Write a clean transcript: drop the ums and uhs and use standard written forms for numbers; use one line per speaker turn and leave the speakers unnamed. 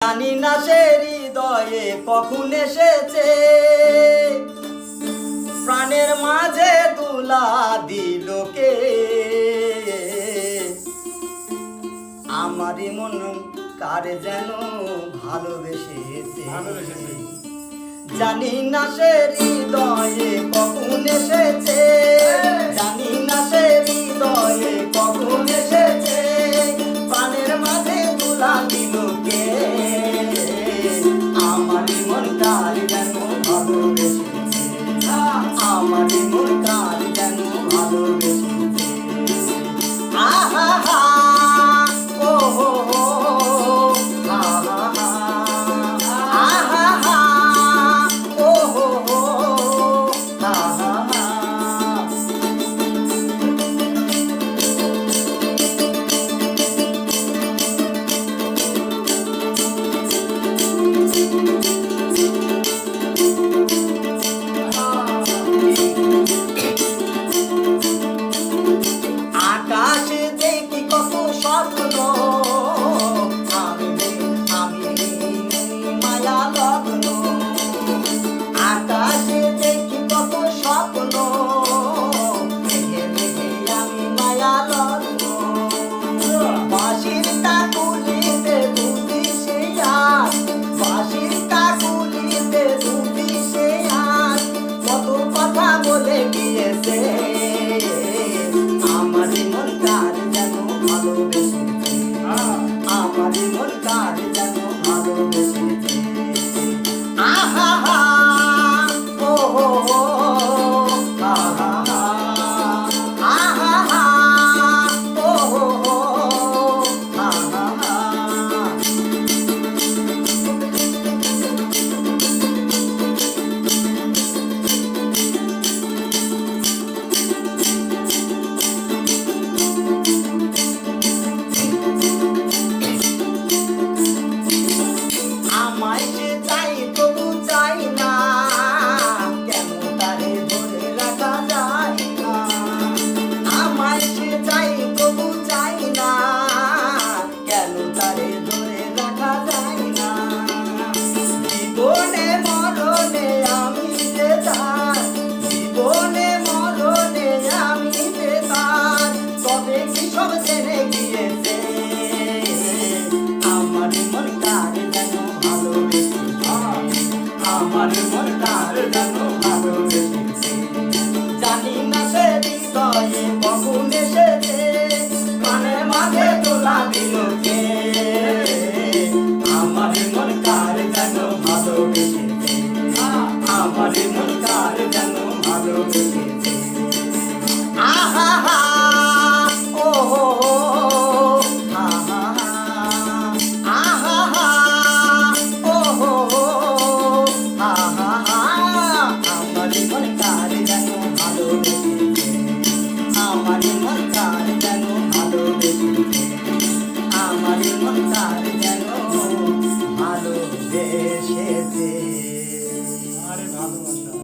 জানি না সে হৃদয়ে কখন এসেছে, প্রাণের মাঝে দুলা দিল কে। আমারই মন কার যেন ভালোবেসেছে, জানি না সে হৃদয়ে কখন এসেছে, জানি না সে হৃদয়ে কখন এসেছে, প্রাণের মাঝে দুলা দিল কে। আমারই মন কার যেন ভালোবেসেছে, আমারই মন কার যেন ভালোবেসেছে। আহা হা ও হো হো, আহা হা আহা হা ও হো হো, আহা হা। আকাশে দেখি কত স্বপ্ন, আমি মায়া লগ্ন। আকাশে দেখি কত স্বপ্ন, মেঘে মেঘে আমি মায়া লগ্ন। বাঁশির কাকুলিতে দুধি সে আজ, বাঁশির কাকুলিতে দুধি সে আজ, কত কথা বলে গিয়েছে। আমারই মন কার যেন ভালোবেসেছে, আমারই মন কার যেন ভালোবেসেছে। আহা হা ও হো হো, আহা হা আহা হা ও হো হো, আহা হা। আমায় সে চাই তবু চাই না, কেন তারে ধরে রাখা যায় না। আমায় সে চাই তবু চাই না, কেন তারে ধরে রাখা যায় না। জীবনে মরণে আমি যে তার, জীবনে মরণে আমি যে তার, তবে কি সব জেনে গিয়েছে। আমারই মন কার যেন ভালোবেসেছে, আমারই